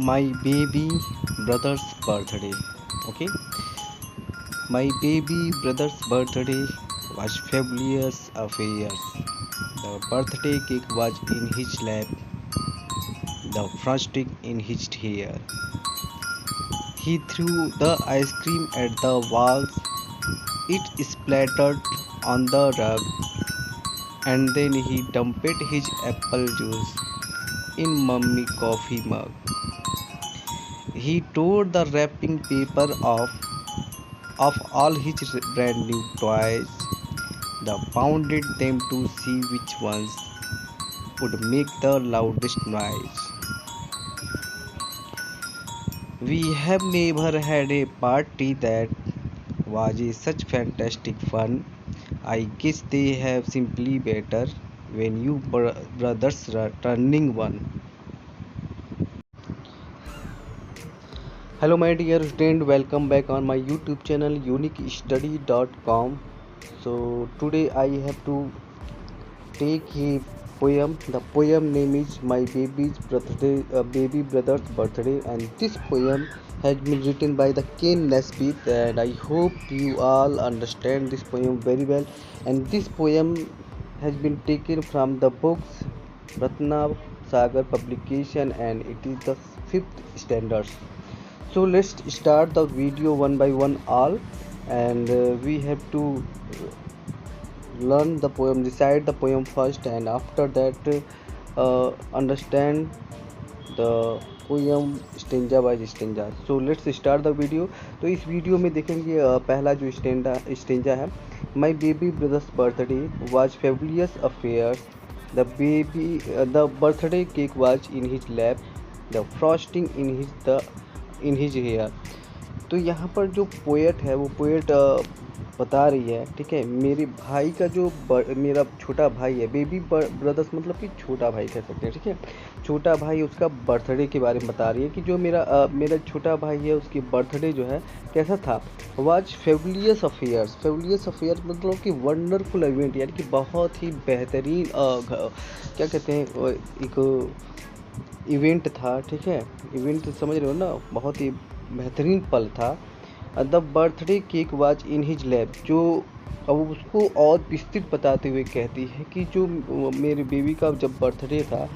My baby brother's birthday. Okay, my baby brother's birthday was fabulous affairs. The birthday cake was in his lap, the frosting in his hair. He threw the ice cream at the walls. It splattered on the rug, and then he dumped his apple juice in mummy coffee mug. He tore the wrapping paper off of all his brand new toys, they pounded them to see which ones would make the loudest noise. We have never had a party that was such fantastic fun. I guess they have simply better when you brothers are turning one. Hello my dear friend, welcome back on my YouTube channel uniquestudy.com. So today I have to take a poem. The poem name is My Baby Brother's Birthday, and this poem has been written by the Ken Nesbitt, and I hope you all understand this poem very well. And this poem has been taken from the books Ratna Sagar publication, and it is the 5th standard. So let's start the video one by one all, and we have to learn the poem, recite the poem first, and after that understand the poem stanza by stanza. So let's start the video. तो इस video में देखेंगे पहला जो stanza है. My baby brother's birthday was fabulous affair, the birthday cake was in his lap, the frosting in his hair. तो यहाँ पर जो पोएट है वो पोएट बता रही है, ठीक है, मेरे भाई का जो मेरा छोटा भाई है, बेबी ब्रदर्स मतलब कि छोटा भाई कह सकते हैं, ठीक है, छोटा भाई उसका बर्थडे के बारे में बता रही है कि जो मेरा छोटा भाई है उसकी बर्थडे जो है कैसा था. Was fabulous affairs. Fabulous affairs मतलब कि वंडरफुल इवेंट, यानी कि बहुत ही बेहतरीन क्या कहते हैं, एक इवेंट था, ठीक है, इवेंट समझ रहे हो ना, बहुत ही बेहतरीन पल था. The birthday cake was in his lap. जो अब उसको और विस्तृत बताते हुए कहती है कि जो मेरे बेबी का जब बर्थडे था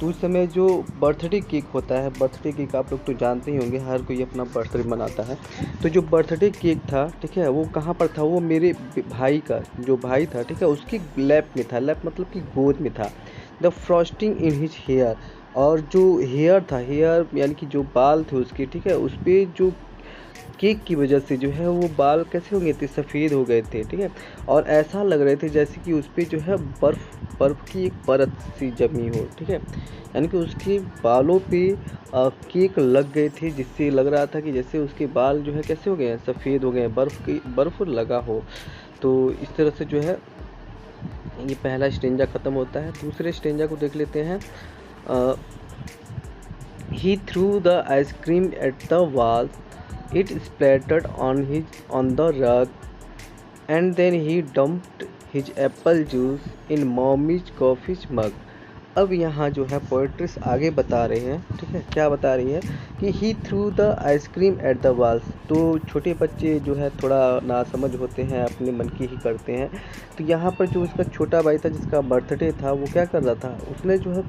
तो उस समय जो बर्थडे केक होता है, बर्थडे केक आप लोग तो जानते ही होंगे, हर कोई अपना बर्थडे मनाता है. तो जो बर्थडे केक था, ठीक है, वो कहाँ पर था, वो मेरे भाई का जो भाई था, ठीक है, उसकी लैप में था. लैप मतलब कि गोद में था. The frosting in his hair, और जो हेयर था, हेयर यानी कि जो बाल थे उसके, ठीक है, उस पर जो केक की वजह से जो है वो बाल कैसे हो गए थे, सफ़ेद हो गए थे, ठीक है, और ऐसा लग रहे थे जैसे कि उस पर जो है बर्फ़ की एक परत सी जमी हो, ठीक है, यानी कि उसके बालों पे केक लग गए थे, जिससे लग रहा था कि जैसे उसके बाल जो है कैसे हो गए हैं, सफ़ेद हो गए हैं, बर्फ़ लगा हो. तो इस तरह से जो है ये पहला स्टेंजा ख़त्म होता है. दूसरे स्टेंजा को देख लेते हैं. He threw the ice cream at the wall, it splattered on the rug, and then he dumped his apple juice in mommy's coffee mug. अब यहाँ जो है पोएट्रेस आगे बता रहे हैं, ठीक है, क्या बता रही है कि he threw the ice cream at the walls. तो छोटे बच्चे जो है थोड़ा नासमझ होते हैं, अपने मन की ही करते हैं. तो यहाँ पर जो उसका छोटा भाई था जिसका बर्थडे था वो क्या कर रहा था, उसने जो है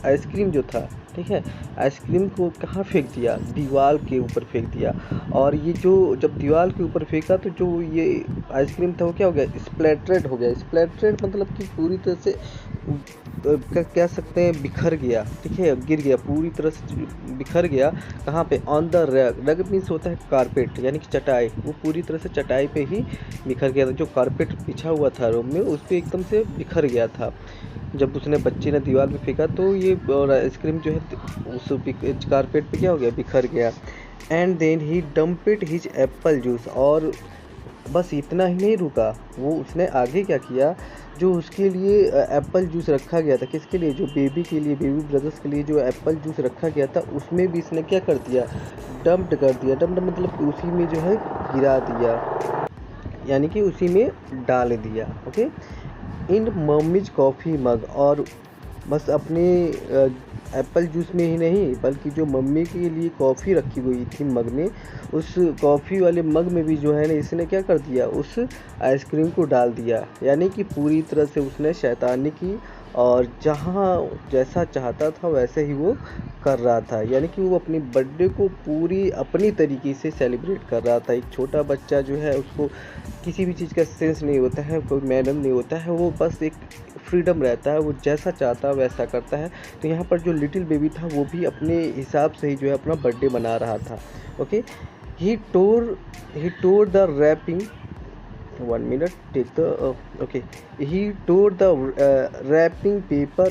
आइसक्रीम जो था, ठीक है, आइसक्रीम को कहाँ फेंक दिया, दीवार के ऊपर फेंक दिया. और ये जो जब दीवार के ऊपर फेंका तो जो ये आइसक्रीम था वो क्या हो गया, स्प्लैटरेड हो गया. स्प्लैटरेड मतलब कि पूरी तरह से कह सकते हैं बिखर गया, ठीक है, गिर गया, पूरी तरह से बिखर गया. कहाँ पे, ऑन द रग. रग मीन्स होता है कारपेट, यानी कि चटाई. वो पूरी तरह से चटाई पे ही बिखर गया था. जो कारपेट बिछा हुआ था रूम में उस पर एकदम से बिखर गया था. जब उसने बच्चे ने दीवार पे फेंका तो ये आइसक्रीम जो है उस कारपेट पे क्या हो गया, बिखर गया. And then he dumped his apple juice. और बस इतना ही नहीं रुका, वो उसने आगे क्या किया, जो उसके लिए एप्पल जूस रखा गया था, किसके लिए, जो बेबी के लिए, बेबी ब्रदर्स के लिए जो एप्पल जूस रखा गया था उसमें भी इसने क्या कर दिया, डम्प्ड कर दिया. डम्प्ड मतलब कि उसी में जो है गिरा दिया, यानी कि उसी में डाल दिया. ओके, इन मम्मीज कॉफ़ी मग. और बस अपने एप्पल जूस में ही नहीं बल्कि जो मम्मी के लिए कॉफ़ी रखी हुई थी मग में, उस कॉफ़ी वाले मग में भी जो है ना इसने क्या कर दिया, उस आइसक्रीम को डाल दिया। यानी कि पूरी तरह से उसने शैतानी की और जहाँ जैसा चाहता था वैसे ही वो कर रहा था। यानी कि वो अपनी बर्थडे को पूरी अपनी तरीके से सेलिब्रेट कर रहा था। एक छोटा बच्चा जो है उसको किसी भी चीज़ का सेंस नहीं होता है, कोई मैनर नहीं होता है, वो बस एक फ्रीडम रहता है, वो जैसा चाहता है वैसा करता है। तो यहाँ पर जो लिटिल बेबी था वो भी अपने हिसाब से ही जो है अपना बर्थडे मना रहा था। Okay, he tore the wrapping, 1 minute, take the okay, he tore the wrapping paper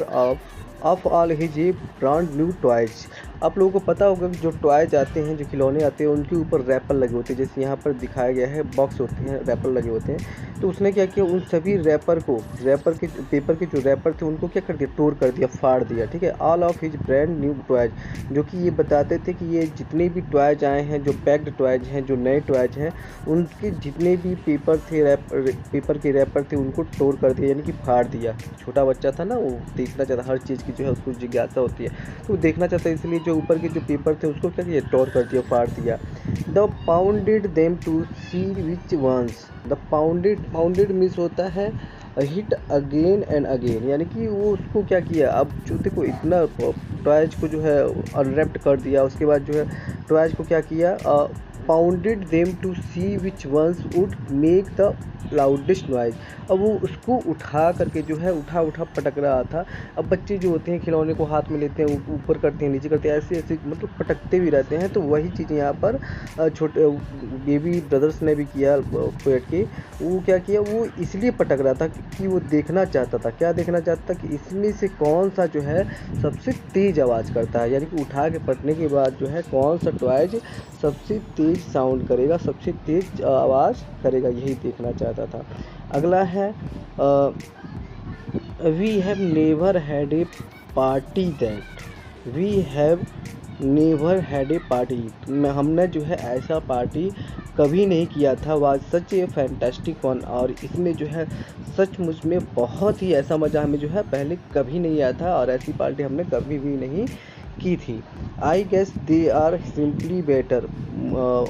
of all his brand new toys। आप लोगों को पता होगा कि जो टॉयज आते हैं, जो खिलौने आते हैं, उनके ऊपर रैपर लगे होते हैं, जैसे यहाँ पर दिखाया गया है बॉक्स होते हैं, रैपर लगे होते हैं। तो उसने क्या किया, उन सभी रैपर के पेपर के जो रैपर थे उनको क्या कर दिया, तोड़ कर दिया, फाड़ दिया। ठीक है, all of his brand new toys, जो कि ये बताते थे कि ये जितने भी टॉयज आए हैं, जो पैक्ड टॉयज हैं, जो नए टॉयज हैं, उनके जितने भी पेपर थे, पेपर के रैपर थे, उनको तोड़ कर दिया, यानी कि फाड़ दिया। छोटा बच्चा था ना, वो देखना चाहता, हर चीज़ की जो है उसको जिज्ञासा होती है, तो वो देखना चाहता है, इसलिए जो ऊपर के जो पेपर थे उसको क्या किया, तोड़ कर दिया, फाड़ दिया। The pounded them to see which ones, the pounded means होता है हिट अगेन एंड अगेन, यानी कि वो उसको क्या किया, अब जो देखो इतना टॉयज को जो है अनरैप्ड कर दिया, उसके बाद जो है टॉयज को क्या किया, pounded them to see which ones would make the loudest noise. अब वो उसको उठा करके जो है उठा पटक रहा था। अब बच्चे जो होते हैं खिलौने को हाथ में लेते हैं, ऊपर करते हैं, नीचे करते हैं, ऐसे मतलब पटकते भी रहते हैं। तो वही चीज़ यहाँ पर छोटे बेबी ब्रदर्स ने भी किया, पोएट के। वो क्या किया, वो इसलिए पटक रहा था कि वो देखना चाहता था, क्या देखना चाहता था, कि इसमें से कौन सा जो है सबसे तेज़ आवाज़ करता है, यानी कि उठा के पटने के बाद जो है कौन सा टॉयज सबसे तेज़ साउंड करेगा, सबसे तेज़ आवाज़ करेगा, यही देखना चाहता था। अगला है we have never had a party that, we have never had a party, हमने जो है ऐसा पार्टी कभी नहीं किया था। Was such a fantastic one, और इसमें जो है सचमुच में बहुत ही ऐसा मज़ा हमें जो है पहले कभी नहीं आया था, और ऐसी पार्टी हमने कभी भी नहीं की थी। I guess they are simply better,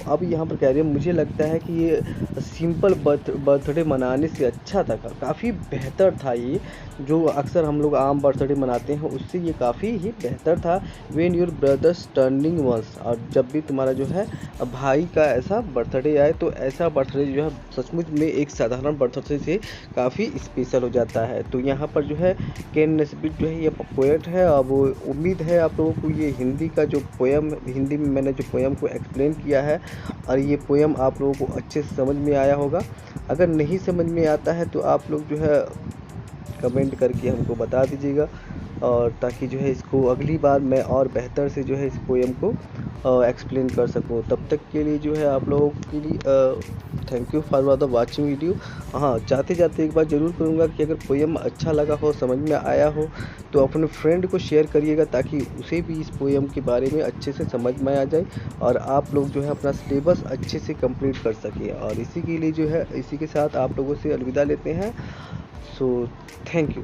अब यहाँ पर कह रहे हैं मुझे लगता है कि ये सिंपल बर्थडे मनाने से अच्छा था, काफ़ी बेहतर था ये, जो अक्सर हम लोग आम बर्थडे मनाते हैं उससे ये काफ़ी ही बेहतर था। When your brothers turning ones, और जब भी तुम्हारा जो है भाई का ऐसा बर्थडे आए, तो ऐसा बर्थडे जो है सचमुच में एक साधारण बर्थडे से काफ़ी स्पेशल हो जाता है। तो यहाँ पर जो है केन नेस्बिट जो है ये पोएट है। अब उम्मीद है आप लोगों को ये हिंदी का जो पोएम, हिंदी में मैंने जो पोएम को एक्सप्लेन किया है, और ये पोएम आप लोगों को अच्छे से समझ में आया होगा। अगर नहीं समझ में आता है तो आप लोग जो है कमेंट करके हमको बता दीजिएगा, और ताकि जो है इसको अगली बार मैं और बेहतर से जो है इस पोएम को एक्सप्लेन कर सकूं। तब तक के लिए जो है आप लोगों के लिए thank you for the watching video. हाँ, जाते जाते एक बात ज़रूर करूँगा कि अगर पोएम अच्छा लगा हो, समझ में आया हो, तो अपने फ्रेंड को शेयर करिएगा, ताकि उसे भी इस पोएम के बारे में अच्छे से समझ में आ जाए, और आप लोग जो है अपना सिलेबस अच्छे से कंप्लीट कर सकें। और इसी के लिए जो है, इसी के साथ आप लोगों से अलविदा लेते हैं। So thank you.